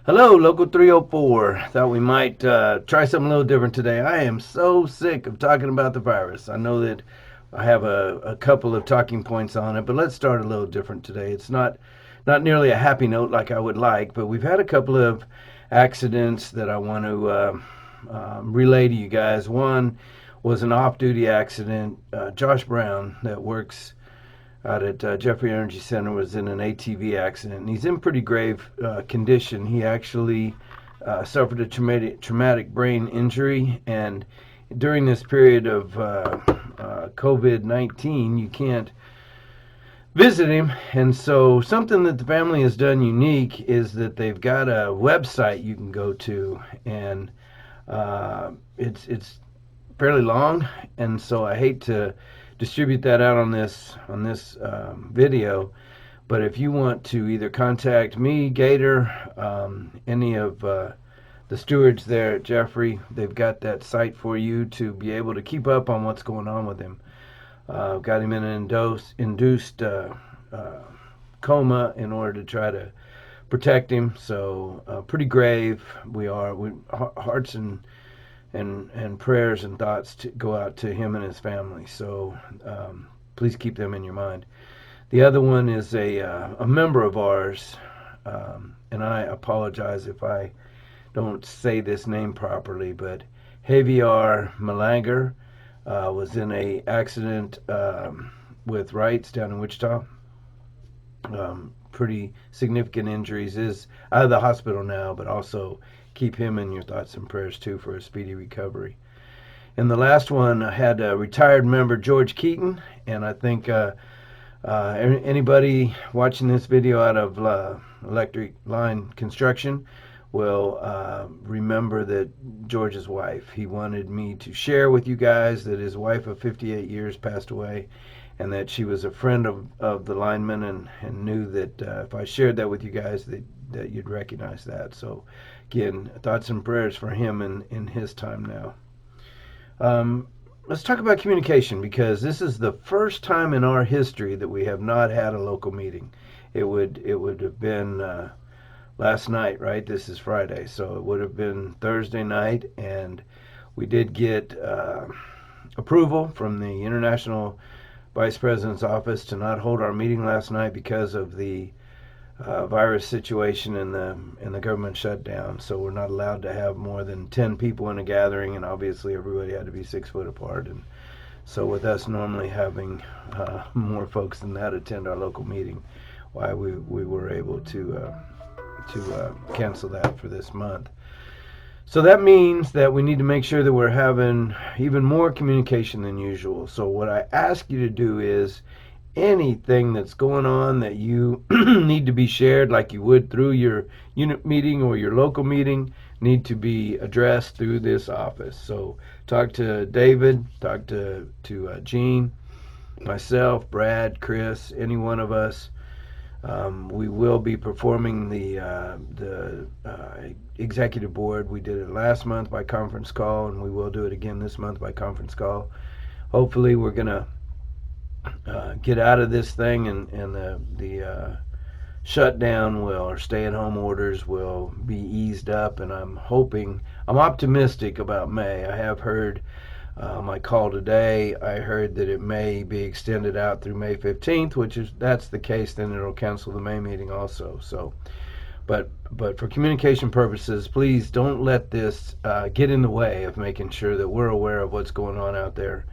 Hello, Local 304. Thought we might try something a little different today. I am so sick of talking about the virus. I know that I have a couple of talking points on it, but let's start a little different today. It's not nearly a happy note like I would like, but we've had a couple of accidents that I want to relay to you guys. One was an off-duty accident. Josh Brown, that works out at Jeffrey Energy Center, was in an ATV accident. And he's in pretty grave condition. He actually suffered a traumatic brain injury, and during this period of COVID-19, you can't visit him. And so, something that the family has done unique is that they've got a website you can go to, and it's fairly long, and so I hate to distribute that out on this video. But if you want to either contact me, Gator, any of the stewards there at Jeffrey, they've got that site for you to be able to keep up on what's going on with him. Got him in an induced coma in order to try to protect him. So pretty grave. Hearts and prayers and thoughts to go out to him and his family. So please keep them in your mind. The other one is a member of ours, and I apologize if I don't say this name properly, but Javier Malanger was in a accident with Wrights down in Wichita. Pretty significant injuries. Is out of the hospital now, but also keep him in your thoughts and prayers too for a speedy recovery. And the last one, I had a retired member, George Keaton, and I think anybody watching this video out of electric line construction will remember that George's wife. He wanted me to share with you guys that his wife of 58 years passed away, and that she was a friend of the lineman, and knew that if I shared that with you guys that you'd recognize that. So again, thoughts and prayers for him in his time now. Let's talk about communication, because this is the first time in our history that we have not had a local meeting. It would have been last night, right? This is Friday, so it would have been Thursday night, and we did get approval from the International Vice President's office to not hold our meeting last night because of the virus situation and the government shutdown. So we're not allowed to have more than 10 people in a gathering, and obviously everybody had to be 6 foot apart. And so with us normally having more folks than that attend our local meeting, why we were able to cancel that for this month. So that means that we need to make sure that we're having even more communication than usual. So what I ask you to do is, anything that's going on that you need to be shared, like you would through your unit meeting or your local meeting, need to be addressed through this office. So talk to David, talk to Gene, myself, Brad, Chris, any one of us. We will be performing the executive board. We did it last month by conference call, and we will do it again this month by conference call. Hopefully we're going to get out of this thing, and the shutdown or stay-at-home orders will be eased up, and I'm optimistic about May. I have heard my call today, I heard that it may be extended out through May 15th, which is, that's the case, then it'll cancel the May meeting also. So but for communication purposes, please don't let this get in the way of making sure that we're aware of what's going on out there.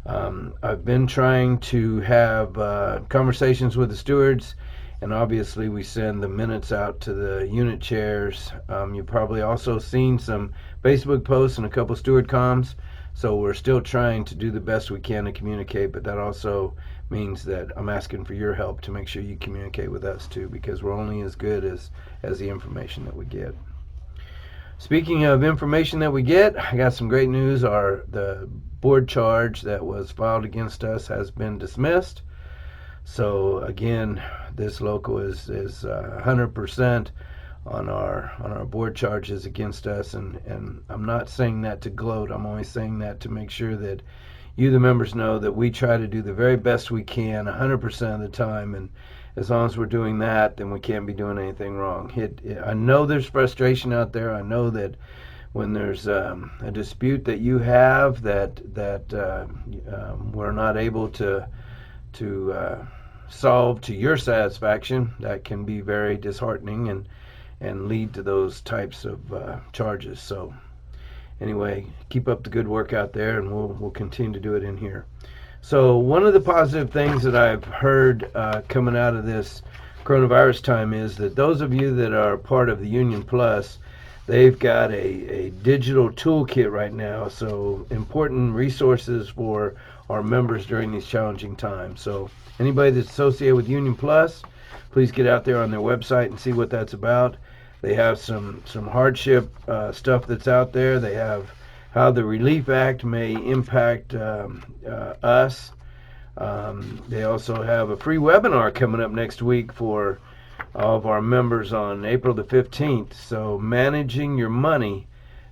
I've been trying to have conversations with the stewards, and obviously we send the minutes out to the unit chairs. You've probably also seen some Facebook posts and a couple steward comms, so we're still trying to do the best we can to communicate, but that also means that I'm asking for your help to make sure you communicate with us too, because we're only as good as the information that we get. Speaking of information that we get, I got some great news. The board charge that was filed against us has been dismissed. So again, this local is 100% on our board charges against us, and I'm not saying that to gloat. I'm only saying that to make sure that you, the members, know that we try to do the very best we can 100% of the time, as long as we're doing that, then we can't be doing anything wrong. I know there's frustration out there. I know that when there's a dispute that you have that we're not able to solve to your satisfaction, that can be very disheartening and lead to those types of charges. So anyway, keep up the good work out there, and we'll continue to do it in here. So one of the positive things that I've heard coming out of this coronavirus time is that those of you that are part of the Union Plus, they've got a digital toolkit right now, so important resources for our members during these challenging times. So anybody that's associated with Union Plus, please get out there on their website and see what that's about. They have some hardship stuff that's out there. They have how the Relief Act may impact us. They also have a free webinar coming up next week for all of our members on April the 15th. So managing your money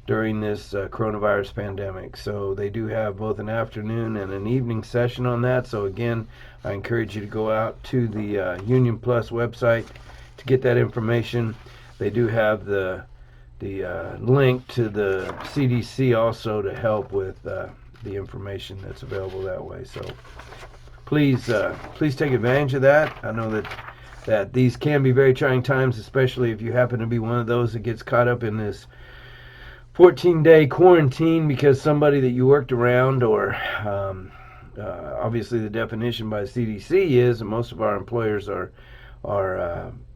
during this coronavirus pandemic. So they do have both an afternoon and an evening session on that. So again, I encourage you to go out to the Union Plus website to get that information. They do have the link to the CDC also to help with the information that's available that way. So please take advantage of that. I know that these can be very trying times, especially if you happen to be one of those that gets caught up in this 14-day quarantine because somebody that you worked around, or obviously the definition by CDC is, and most of our employers are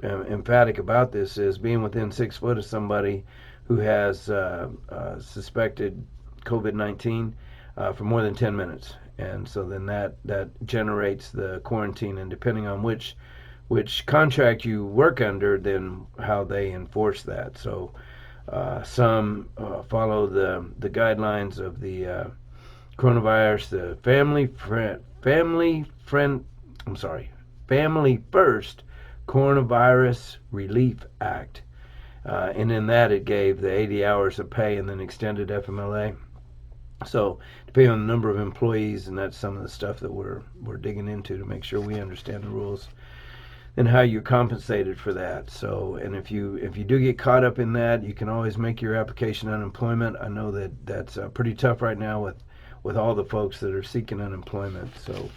emphatic about this, is being within 6 foot of somebody who has suspected COVID-19 for more than 10 minutes. And so then that generates the quarantine, and depending on which contract you work under, then how they enforce that. So some follow the guidelines of the coronavirus, the Family First Coronavirus Relief Act, and in that it gave the 80 hours of pay and then extended FMLA. So depending on the number of employees, and that's some of the stuff that we're digging into to make sure we understand the rules and how you're compensated for that. So, and if you do get caught up in that, you can always make your application unemployment. I know that that's pretty tough right now with all the folks that are seeking unemployment. So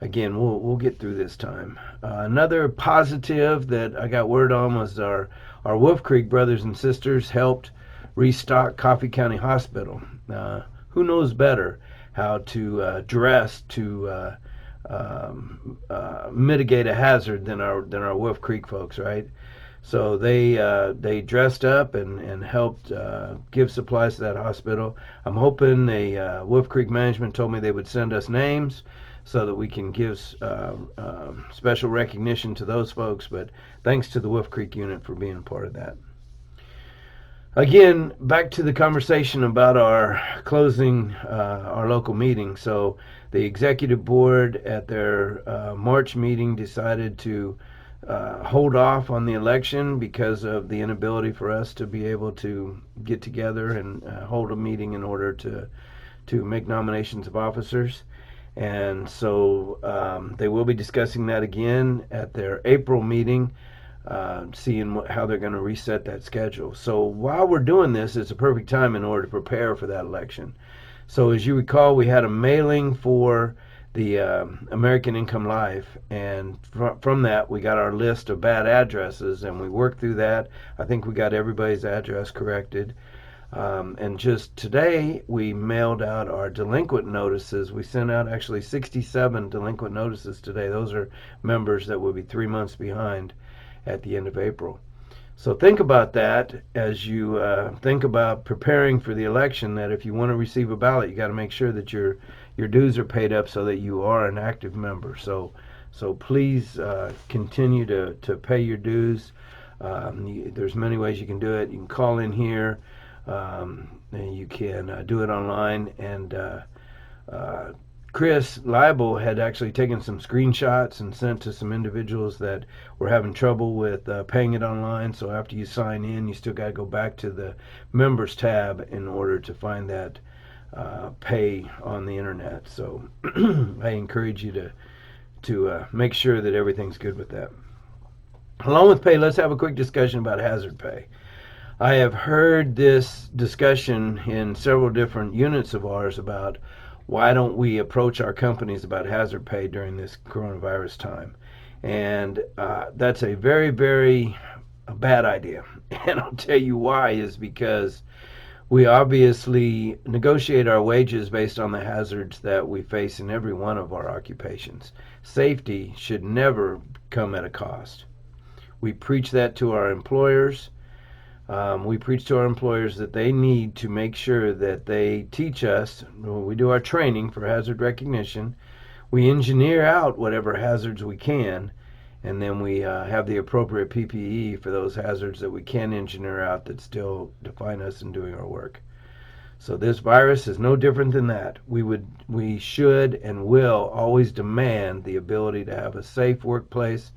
again, we'll get through this time. Another positive that I got word on was our Wolf Creek brothers and sisters helped restock Coffee County Hospital. Who knows better how to dress to mitigate a hazard than our Wolf Creek folks, right? So they dressed up and helped give supplies to that hospital. I'm hoping Wolf Creek management told me they would send us names so that we can give special recognition to those folks. But thanks to the Wolf Creek unit for being a part of that. Again, back to the conversation about our closing our local meeting. So the executive board at their March meeting decided to hold off on the election because of the inability for us to be able to get together and hold a meeting in order to make nominations of officers. And so they will be discussing that again at their April meeting, seeing how they're going to reset that schedule. So while we're doing this, it's a perfect time in order to prepare for that election. So as you recall, we had a mailing for the American Income Life, and from that we got our list of bad addresses, and we worked through that. I think we got everybody's address corrected. And just today we mailed out our delinquent notices. We sent out actually 67 delinquent notices today. Those are members that will be 3 months behind at the end of April. So think about that as you think about preparing for the election, that if you want to receive a ballot, you got to make sure that your dues are paid up so that you are an active member. So please continue to pay your dues. There's many ways you can do it. You can call in here. And you can do it online. And Chris Leibel had actually taken some screenshots and sent to some individuals that were having trouble with paying it online. So after you sign in, you still got to go back to the members tab in order to find that pay on the internet. So I encourage you make sure that everything's good with that. Along with pay, let's have a quick discussion about hazard pay. I have heard this discussion in several different units of ours about why don't we approach our companies about hazard pay during this coronavirus time. And that's a very, very bad idea. And I'll tell you why is because we obviously negotiate our wages based on the hazards that we face in every one of our occupations. Safety should never come at a cost. We preach that to our employers. We preach to our employers that they need to make sure that they teach us. When we do our training for hazard recognition, we engineer out whatever hazards we can, and then we have the appropriate PPE for those hazards that we can engineer out that still define us in doing our work. So this virus is no different than that. We should and will always demand the ability to have a safe workplace,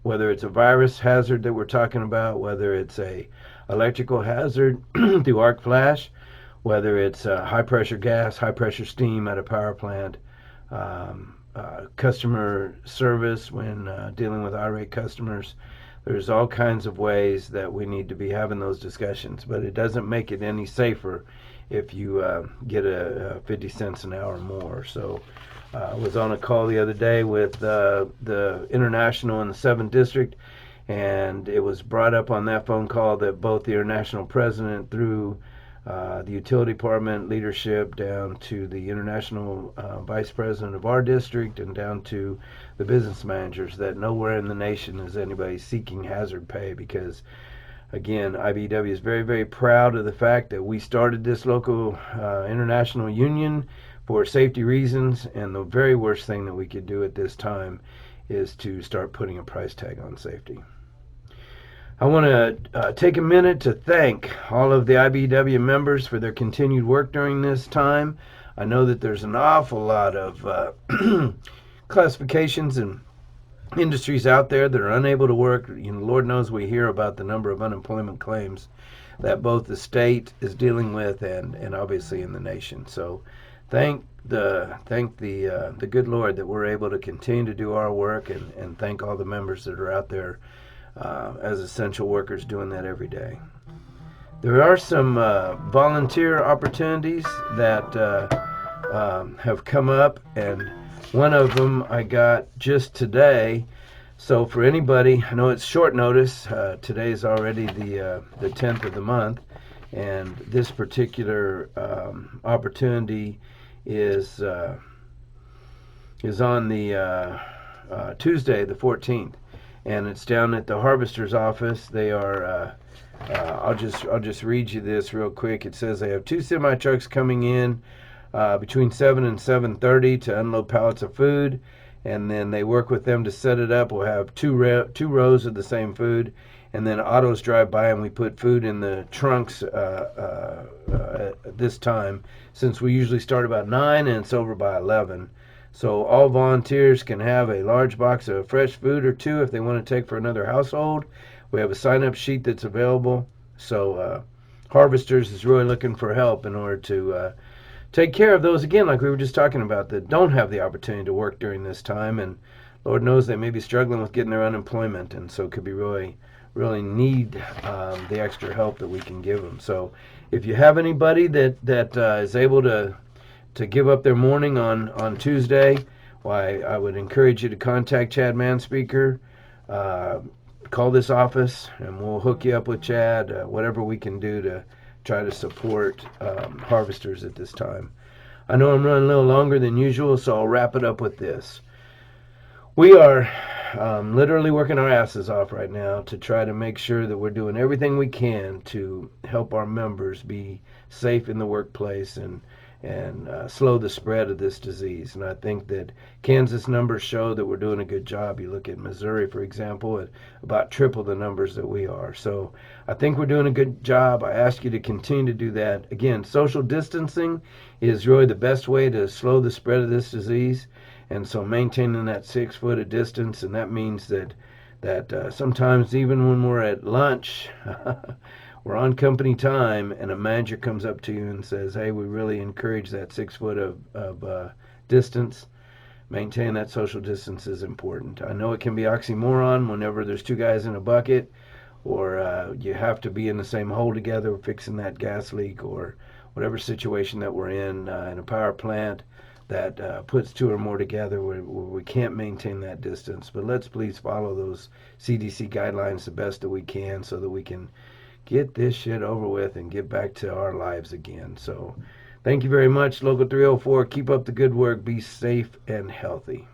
whether it's a virus hazard that we're talking about, whether it's a electrical hazard through arc flash, whether it's high pressure gas, high pressure steam at a power plant, customer service when dealing with irate customers. There's all kinds of ways that we need to be having those discussions, but it doesn't make it any safer if you get a 50 cents an hour more. So I was on a call the other day with the International in the 7th District, and it was brought up on that phone call that both the International President through the Utility Department leadership down to the International Vice President of our district and down to the business managers, that nowhere in the nation is anybody seeking hazard pay, because again, IBEW is very, very proud of the fact that we started this local international union for safety reasons, and the very worst thing that we could do at this time is to start putting a price tag on safety. I want to take a minute to thank all of the IBEW members for their continued work during this time. I know that there's an awful lot of classifications and industries out there that are unable to work. Lord knows we hear about the number of unemployment claims that both the state is dealing with and obviously in the nation. So thank the good Lord that we're able to continue to do our work, and thank all the members that are out there as essential workers doing that every day. There are some volunteer opportunities that have come up, and one of them I got just today. So for anybody, I know it's short notice. Today is already the 10th of the month, and this particular opportunity is on the Tuesday, the 14th, and it's down at the Harvester's office. They are. I'll just read you this real quick. It says they have 2 semi trucks coming in between 7 and 7:30 to unload pallets of food, and then they work with them to set it up. We'll have two rows of the same food, and then autos drive by and we put food in the trunks this time, since we usually start about 9 and it's over by 11. So all volunteers can have a large box of fresh food or 2 if they want to take for another household. We have a sign-up sheet that's available. So Harvesters is really looking for help in order to take care of those, again, like we were just talking about, that don't have the opportunity to work during this time. And Lord knows they may be struggling with getting their unemployment, and so could be really need the extra help that we can give them. So if you have anybody that is able to give up their morning on Tuesday, why, I would encourage you to contact Chad Manspeaker. Call this office and we'll hook you up with Chad, whatever we can do to try to support Harvesters at this time. I know I'm running a little longer than usual, so I'll wrap it up with this. We are literally working our asses off right now to try to make sure that we're doing everything we can to help our members be safe in the workplace and slow the spread of this disease. And I think that Kansas numbers show that we're doing a good job. You look at Missouri, for example, at about triple the numbers that we are. So I think we're doing a good job. I ask you to continue to do that. Again, social distancing is really the best way to slow the spread of this disease. And so maintaining that 6 foot of distance, and that means that sometimes even when we're at lunch, we're on company time, and a manager comes up to you and says, hey, we really encourage that 6 foot of distance. maintain that social distance is important. I know it can be oxymoron whenever there's two guys in a bucket, or you have to be in the same hole together fixing that gas leak, or whatever situation that we're in a power plant that puts two or more together where we can't maintain that distance. But let's please follow those CDC guidelines the best that we can so that we can get this shit over with and get back to our lives again. So thank you very much, Local 304. Keep up the good work. Be safe and healthy.